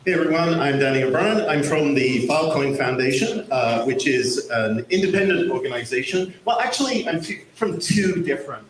Hey everyone, I'm Danny O'Brien. I'm from the Filecoin Foundation, which is an independent organization. Well, actually, I'm from two different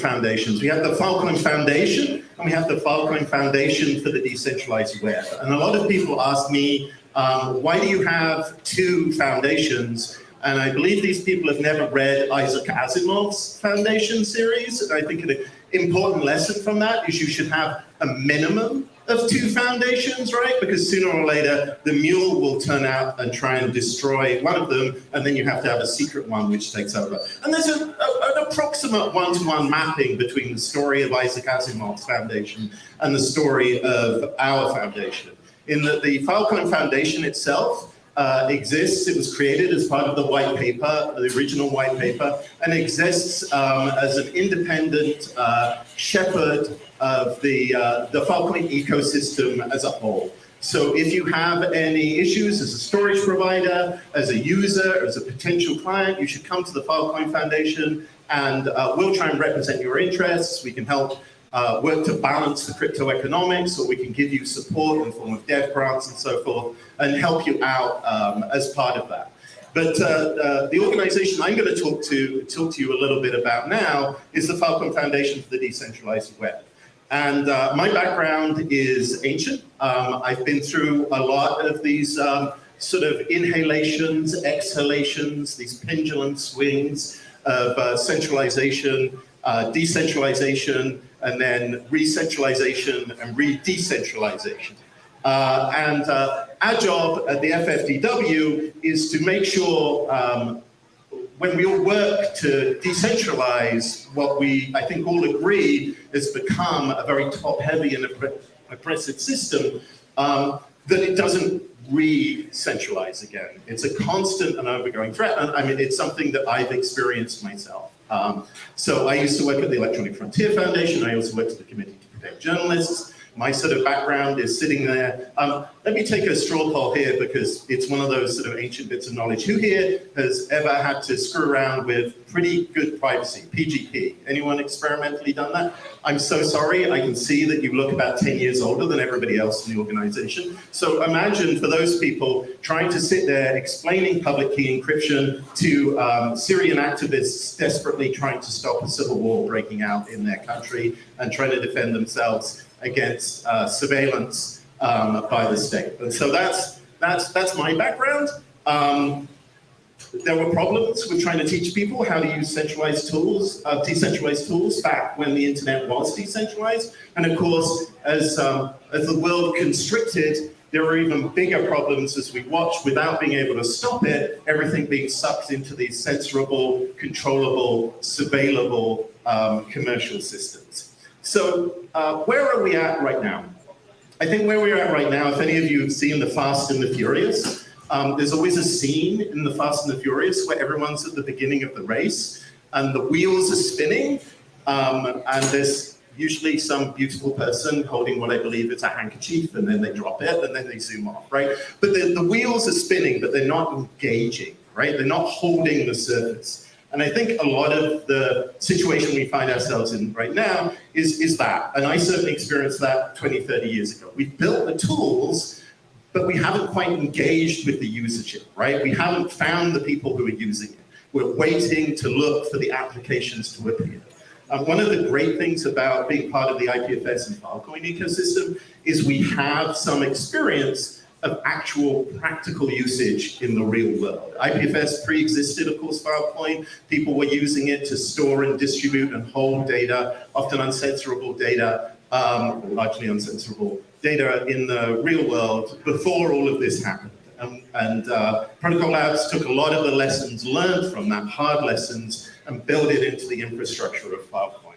foundations. We have the Filecoin Foundation, and we have the Filecoin Foundation for the Decentralized Web. And a lot of people ask me, why do you have two foundations? And I believe these people have never read Isaac Asimov's Foundation series. And I think an important lesson from that is you should have a minimum of two foundations, right? Because sooner or later, the mule will turn out and try and destroy one of them, and then you have to have a secret one which takes over. And there's an approximate one-to-one mapping between the story of Isaac Asimov's foundation and the story of our foundation. In that the Filecoin Foundation itself exists. It was created as part of the white paper, the original white paper, and exists as an independent shepherd of the Filecoin ecosystem as a whole. So if you have any issues as a storage provider, as a user, as a potential client, you should come to the Filecoin Foundation, and we'll try and represent your interests. We can help work to balance the crypto economics, or we can give you support in the form of dev grants and so forth, and help you out as part of that. But the organization I'm going to talk to you a little bit about now is the Filecoin Foundation for the Decentralized Web. And my background is ancient. I've been through a lot of these sort of inhalations, exhalations, these pendulum swings of centralization, decentralization, and then re-centralization and re-decentralization. And our job at the FFDW is to make sure when we all work to decentralize what I think all agree has become a very top-heavy and oppressive system, that it doesn't re-centralize again. It's a constant and overgoing threat, and I mean, it's something that I've experienced myself. So I used to work at the Electronic Frontier Foundation. I also worked at the Committee to Protect Journalists. My sort of background is sitting there. Let me take a straw poll here because it's one of those sort of ancient bits of knowledge. Who here has ever had to screw around with pretty good privacy, PGP? Anyone experimentally done that? I'm so sorry. I can see that you look about 10 years older than everybody else in the organization. So imagine for those people trying to sit there explaining public key encryption to Syrian activists desperately trying to stop a civil war breaking out in their country and trying to defend themselves against surveillance by the state. And so that's my background. There were problems with trying to teach people how to use centralized tools, decentralized tools back when the internet was decentralized. And of course, as the world constricted, there were even bigger problems as we watched without being able to stop it, everything being sucked into these censorable, controllable, surveillable commercial systems. So where are we at right now? I think where we're at right now, if any of you have seen The Fast and the Furious, there's always a scene in The Fast and the Furious where everyone's at the beginning of the race and the wheels are spinning, and there's usually some beautiful person holding what I believe is a handkerchief, and then they drop it and then they zoom off, right? But the wheels are spinning, but they're not engaging, right? They're not holding the surface. And I think a lot of the situation we find ourselves in right now is that. And I certainly experienced that 20, 30 years ago. We've built the tools, but we haven't quite engaged with the usership, right? We haven't found the people who are using it. We're waiting to look for the applications to appear. One of the great things about being part of the IPFS and Filecoin ecosystem is we have some experience of actual practical usage in the real world. IPFS pre-existed, of course, Filecoin. People were using it to store and distribute and hold data, often uncensorable data, largely uncensorable data in the real world before all of this happened. And Protocol Labs took a lot of the lessons learned from that, hard lessons, and built it into the infrastructure of Filecoin.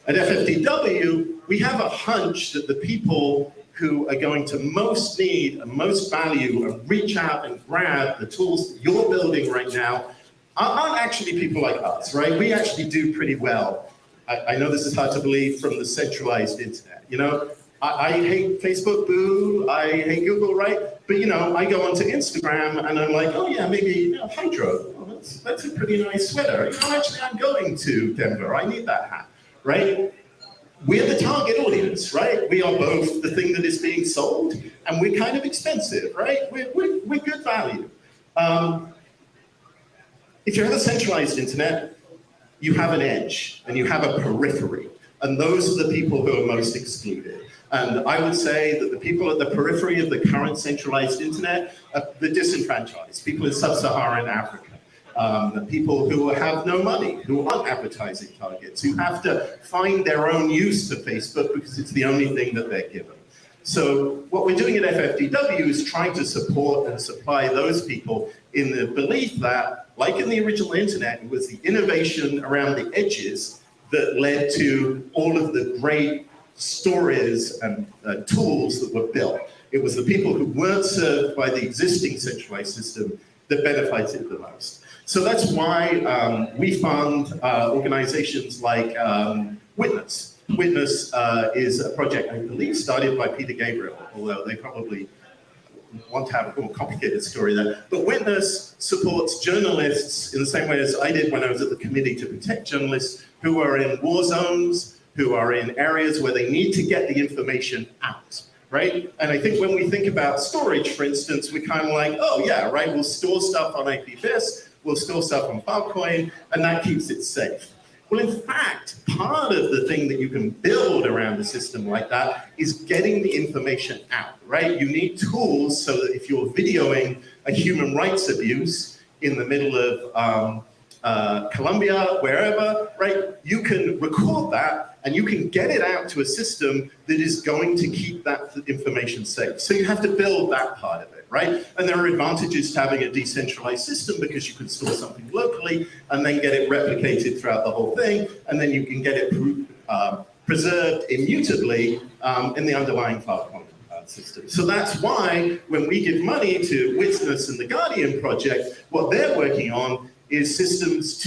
At FFDW, we have a hunch that the people who are going to most need and most value and reach out and grab the tools that you're building right now aren't actually people like us, right? We actually do pretty well. I know this is hard to believe from the centralized internet. You know, I hate Facebook, boo, I hate Google, right? But you know, I go onto Instagram and I'm like, oh yeah, maybe Hydro, oh, that's a pretty nice sweater. You know, actually I'm going to Denver, I need that hat, right? we're the target audience, right? We are both the thing that is being sold, and we're kind of expensive, right? We're good value. If you have a centralized internet, you have an edge and you have a periphery, and those are the people who are most excluded. And I would say that the people at the periphery of the current centralized internet are the disenfranchised, people in sub-Saharan Africa. People who have no money, who aren't advertising targets, who have to find their own use to Facebook because it's the only thing that they're given. So what we're doing at FFDW is trying to support and supply those people in the belief that, like in the original internet, it was the innovation around the edges that led to all of the great stories and tools that were built. It was the people who weren't served by the existing centralized system that benefited the most. So that's why we fund organizations like Witness. Witness is a project, I believe, started by Peter Gabriel, although they probably want to have a more complicated story there. But Witness supports journalists in the same way as I did when I was at the Committee to Protect Journalists, who are in war zones, who are in areas where they need to get the information out, right? And I think when we think about storage, for instance, we're kind of like, oh yeah, right, we'll store stuff on IPFS, we'll store stuff on Filecoin, and that keeps it safe. Well, in fact, part of the thing that you can build around a system like that is getting the information out, right? You need tools so that if you're videoing a human rights abuse in the middle of Colombia, wherever, right, you can record that and you can get it out to a system that is going to keep that information safe. So you have to build that part of it, right? And there are advantages to having a decentralized system because you can store something locally and then get it replicated throughout the whole thing, and then you can get it preserved immutably in the underlying Filecoin system. So that's why when we give money to Witness and the Guardian project, what they're working on is systems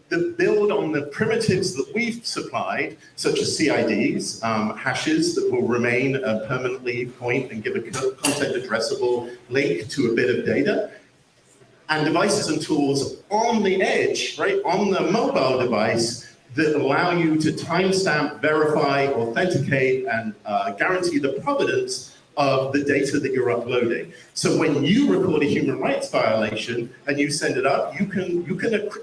that build on the primitives that we've supplied, such as CIDs, hashes that will remain permanently point and give a content addressable link to a bit of data, and devices and tools on the edge, right, on the mobile device that allow you to timestamp, verify, authenticate, and guarantee the provenance of the data that you're uploading. So when you record a human rights violation and you send it up, you can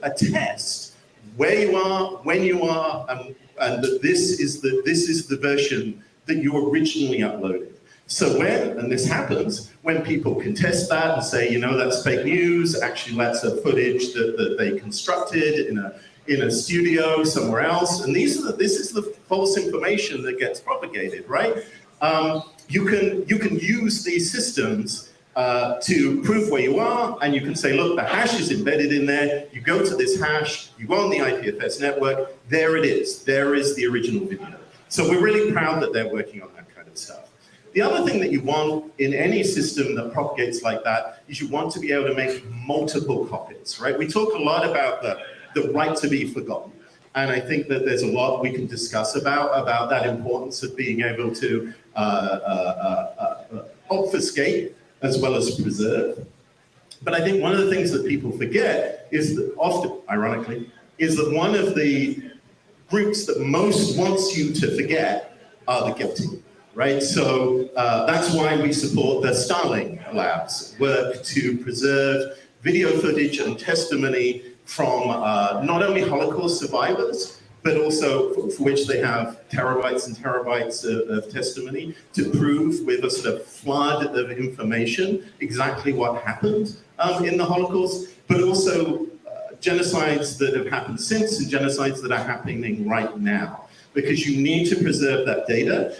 attest where you are, when you are, and that this is the version that you originally uploaded. So and this happens, when people contest that and say, you know, that's fake news, actually that's a footage that they constructed in a studio somewhere else, and this is the false information that gets propagated, right? You can use these systems to prove where you are, and you can say, look, the hash is embedded in there. You go to this hash, you go on the IPFS network, there it is. There is the original video. So we're really proud that they're working on that kind of stuff. The other thing that you want in any system that propagates like that is you want to be able to make multiple copies, right? We talk a lot about the right to be forgotten. And I think that there's a lot we can discuss about that importance of being able to obfuscate as well as preserve. But I think one of the things that people forget is that often, ironically, is that one of the groups that most wants you to forget are the guilty, right? So that's why we support the Starling Labs work to preserve video footage and testimony from not only Holocaust survivors, but also for which they have terabytes and terabytes of testimony to prove with a sort of flood of information exactly what happened in the Holocaust, but also genocides that have happened since and genocides that are happening right now. Because you need to preserve that data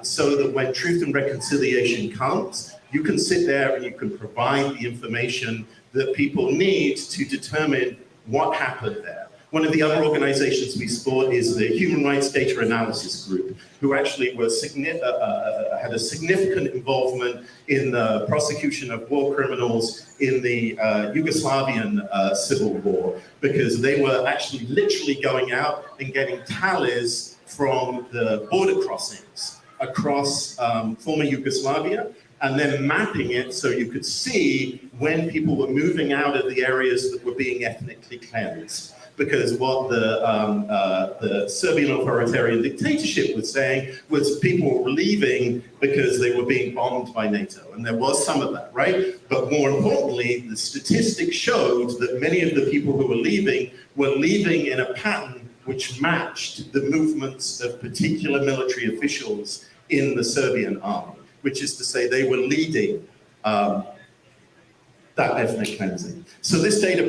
so that when truth and reconciliation comes, you can sit there and you can provide the information that people need to determine what happened there. One of the other organizations we support is the Human Rights Data Analysis Group, who actually had a significant involvement in the prosecution of war criminals in the Yugoslavian civil war, because they were actually literally going out and getting tallies from the border crossings across former Yugoslavia, and then mapping it so you could see when people were moving out of the areas that were being ethnically cleansed. because what the Serbian authoritarian dictatorship was saying was people were leaving because they were being bombed by NATO, and there was some of that, right? But more importantly, the statistics showed that many of the people who were leaving in a pattern which matched the movements of particular military officials in the Serbian army, which is to say they were leading that ethnic cleansing. So this data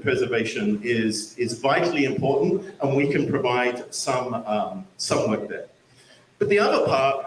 preservation is vitally important, and we can provide some work there. But the other part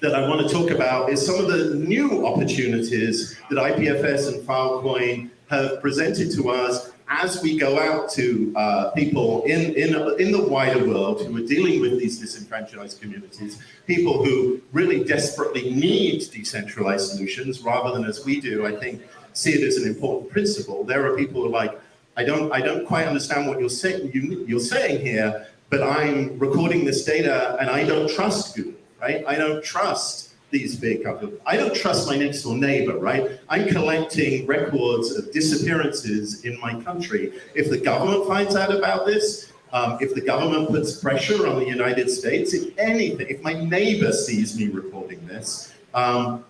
that I want to talk about is some of the new opportunities that IPFS and Filecoin have presented to us as we go out to people in the wider world who are dealing with these disenfranchised communities, people who really desperately need decentralized solutions rather than, as we do, I think, see it as an important principle. There are people who are like, I don't quite understand what you're saying here, but I'm recording this data and I don't trust Google, right? I don't trust these big companies. I don't trust my next door neighbor, right? I'm collecting records of disappearances in my country. If the government finds out about this, if the government puts pressure on the United States, if anything, if my neighbor sees me recording this, my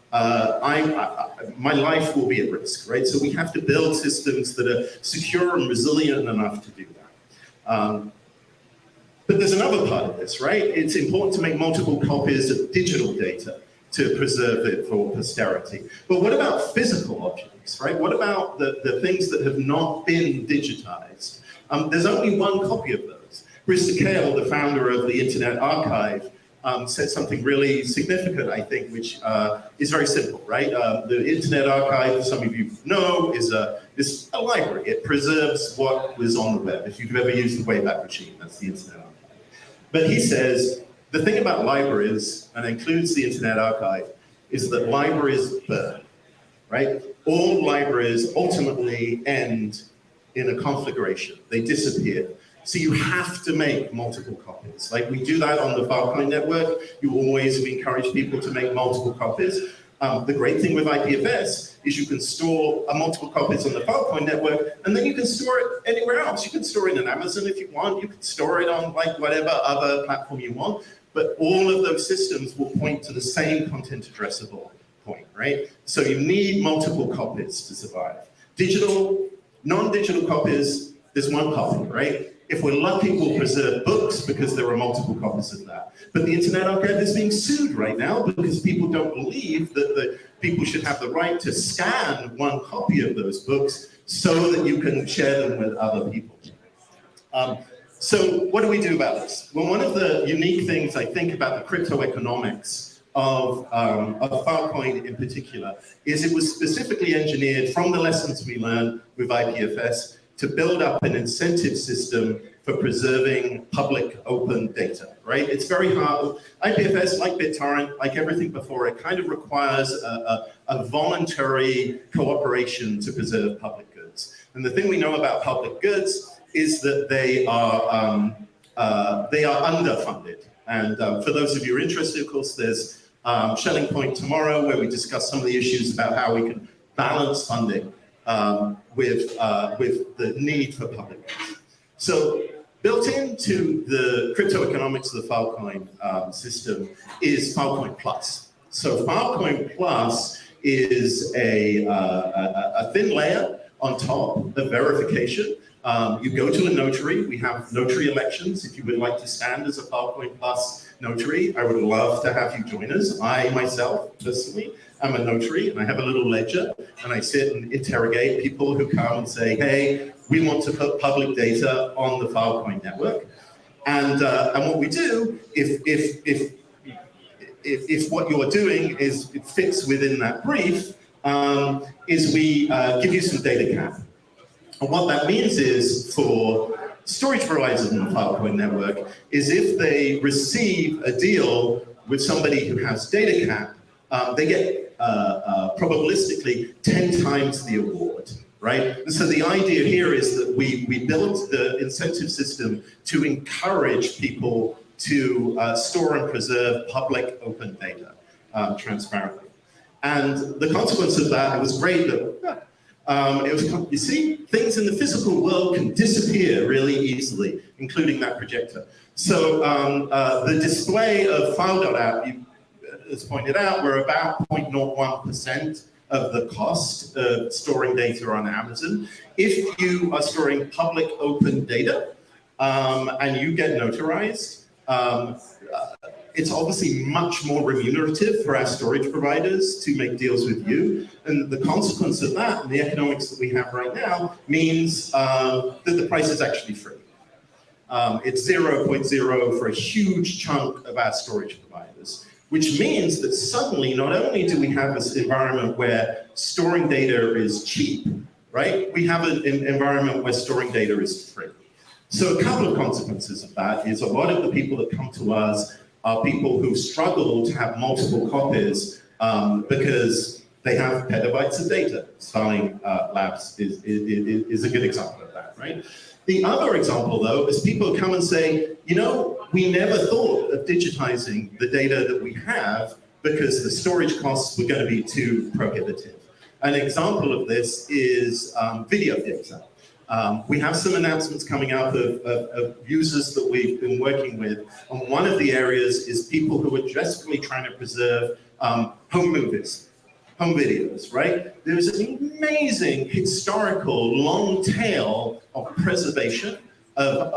life will be at risk, right? So we have to build systems that are secure and resilient enough to do that. But there's another part of this, right? It's important to make multiple copies of digital data to preserve it for posterity. But what about physical objects, right? What about the things that have not been digitized? There's only one copy of those. Brewster Kahle, the founder of the Internet Archive, said something really significant, I think, which is very simple, right? The Internet Archive, some of you know, is a library. It preserves what was on the web. If you've ever used the Wayback Machine, that's the Internet Archive. But he says, the thing about libraries, and includes the Internet Archive, is that libraries burn, right? All libraries ultimately end in a conflagration. They disappear. So you have to make multiple copies. Like we do that on the Filecoin network. We encourage people to make multiple copies. The great thing with IPFS is you can store multiple copies on the Filecoin network, and then you can store it anywhere else. You can store it in Amazon if you want. You can store it on like whatever other platform you want. But all of those systems will point to the same content addressable point, right? So you need multiple copies to survive. Digital, non-digital copies, there's one copy, right? If we're lucky, we'll preserve books because there are multiple copies of that. But the Internet Archive is being sued right now because people don't believe that the people should have the right to scan one copy of those books so that you can share them with other people. So what do we do about this? Well, one of the unique things I think about the crypto economics of Filecoin in particular is it was specifically engineered from the lessons we learned with IPFS to build up an incentive system for preserving public open data, right? It's very hard. IPFS, like BitTorrent, like everything before, it kind of requires a voluntary cooperation to preserve public goods. And the thing we know about public goods is that they are underfunded. And for those of you who are interested, of course, there's Shelling Point tomorrow where we discuss some of the issues about how we can balance funding with the need for public goods. So built into the crypto economics of the Filecoin system is Filecoin Plus. So Filecoin Plus is a thin layer on top of verification. You go to a notary. We have notary elections. If you would like to stand as a Filecoin Plus notary, I would love to have you join us. I myself, personally, am a notary, and I have a little ledger, and I sit and interrogate people who come and say, hey, we want to put public data on the Filecoin network. And what we do, if what you're doing is it fits within that brief, is we give you some data cap. And what that means is for storage providers in the Filecoin network is if they receive a deal with somebody who has data cap, they get probabilistically 10 times the award, right? And so the idea here is that we built the incentive system to encourage people to store and preserve public open data transparently. And the consequence of that, it was great that It was, you see, things in the physical world can disappear really easily, including that projector. So the display of file.app, as pointed out, we're about 0.01% of the cost of storing data on Amazon. If you are storing public open data and you get notarized, it's obviously much more remunerative for our storage providers to make deals with you. And the consequence of that, and the economics that we have right now, means that the price is actually free. It's 0.0 for a huge chunk of our storage providers, which means that suddenly not only do we have this environment where storing data is cheap, right? We have an environment where storing data is free. So a couple of consequences of that is a lot of the people that come to us are people who struggle to have multiple copies because they have petabytes of data. Starling Labs is a good example of that, right? The other example, though, is people come and say, you know, we never thought of digitizing the data that we have because the storage costs were going to be too prohibitive. An example of this is video data. We have some announcements coming out of users that we've been working with. And one of the areas is people who are desperately trying to preserve home movies, home videos, right? There's an amazing historical long tail of preservation of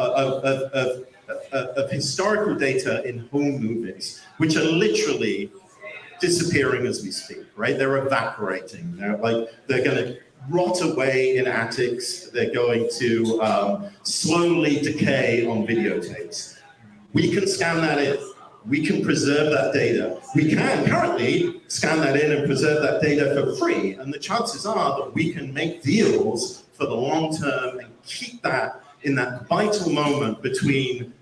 historical data in home movies, which are literally disappearing as we speak, right? They're evaporating. They're going to rot away in attics. They're going to slowly decay on videotapes. We can scan that in. We can preserve that data. We can currently scan that in and preserve that data for free. And the chances are that we can make deals for the long term and keep that in that vital moment between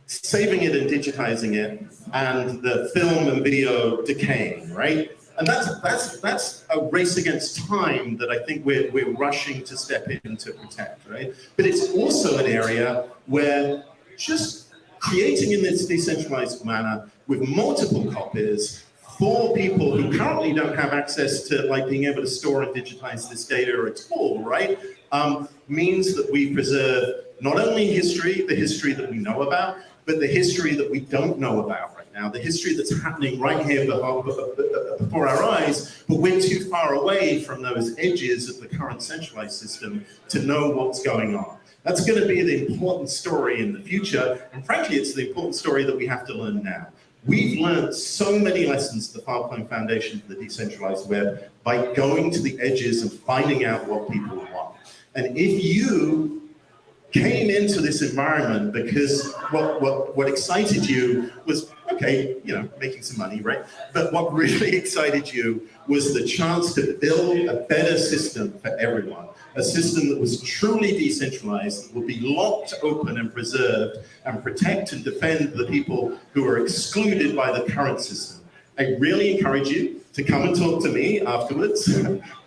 saving it and digitizing it and the film and video decaying, right? And that's a race against time that I think we're rushing to step in to protect, right? But it's also an area where just creating in this decentralized manner with multiple copies for people who currently don't have access to like being able to store and digitize this data at all, right? Means that we preserve not only history, the history that we know about, but the history that we don't know about right now, the history that's happening right here before our eyes, but we're too far away from those edges of the current centralized system to know what's going on. That's going to be the important story in the future, and frankly, it's the important story that we have to learn now. We've learned so many lessons at the Filecoin Foundation for the decentralized web by going to the edges and finding out what people want. And if you came into this environment because what excited you was, okay, you know, making some money, right? But what really excited you was the chance to build a better system for everyone, a system that was truly decentralized, that would be locked, open, and preserved, and protect and defend the people who are excluded by the current system. I really encourage you to come and talk to me afterwards.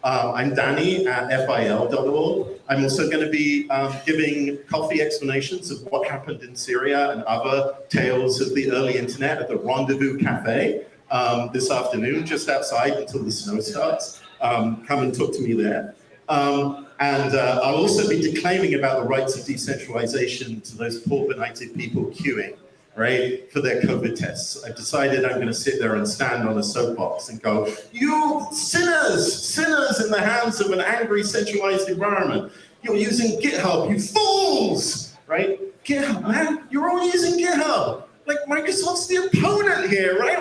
I'm Danny at FIL.org. I'm also going to be giving coffee explanations of what happened in Syria and other tales of the early internet at the Rendezvous Cafe this afternoon, just outside until the snow starts. Come and talk to me there. And I'll also be declaiming about the rights of decentralization to those poor benighted people queuing, right, for their COVID tests. I've decided I'm going to sit there and stand on a soapbox and go, you sinners in the hands of an angry centralized environment. You're using GitHub, you fools, right? GitHub, man, you're all using GitHub. Like Microsoft's the opponent here, right?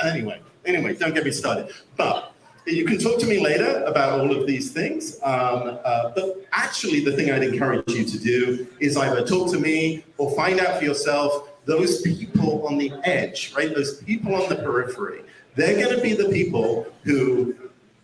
Anyway, don't get me started. But you can talk to me later about all of these things. But actually, the thing I'd encourage you to do is either talk to me or find out for yourself those people on the edge, right? Those people on the periphery. They're going to be the people who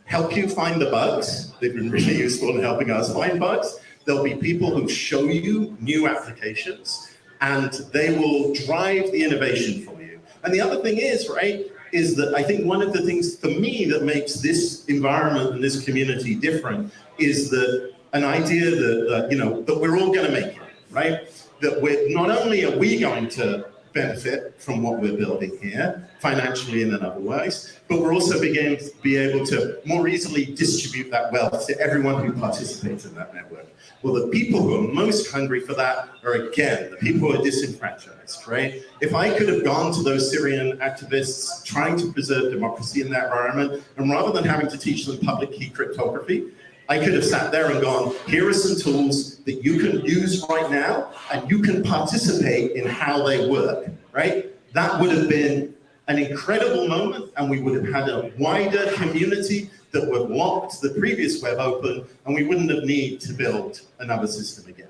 help you find the bugs. They've been really useful in helping us find bugs. There'll be people who show you new applications, and they will drive the innovation for you. And the other thing is, right, is that I think one of the things for me that makes this environment and this community different is that an idea that, that we're all going to make it, right? That we're not only are we going to benefit from what we're building here, financially and in other ways, but we're also beginning to be able to more easily distribute that wealth to everyone who participates in that network. Well, the people who are most hungry for that are, again, the people who are disenfranchised, right? If I could have gone to those Syrian activists trying to preserve democracy in that environment, and rather than having to teach them public key cryptography, I could have sat there and gone, here are some tools that you can use right now, and you can participate in how they work, right? That would have been an incredible moment, and we would have had a wider community that would have locked the previous web open, and we wouldn't have need to build another system again.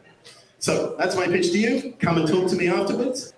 So that's my pitch to you. Come and talk to me afterwards.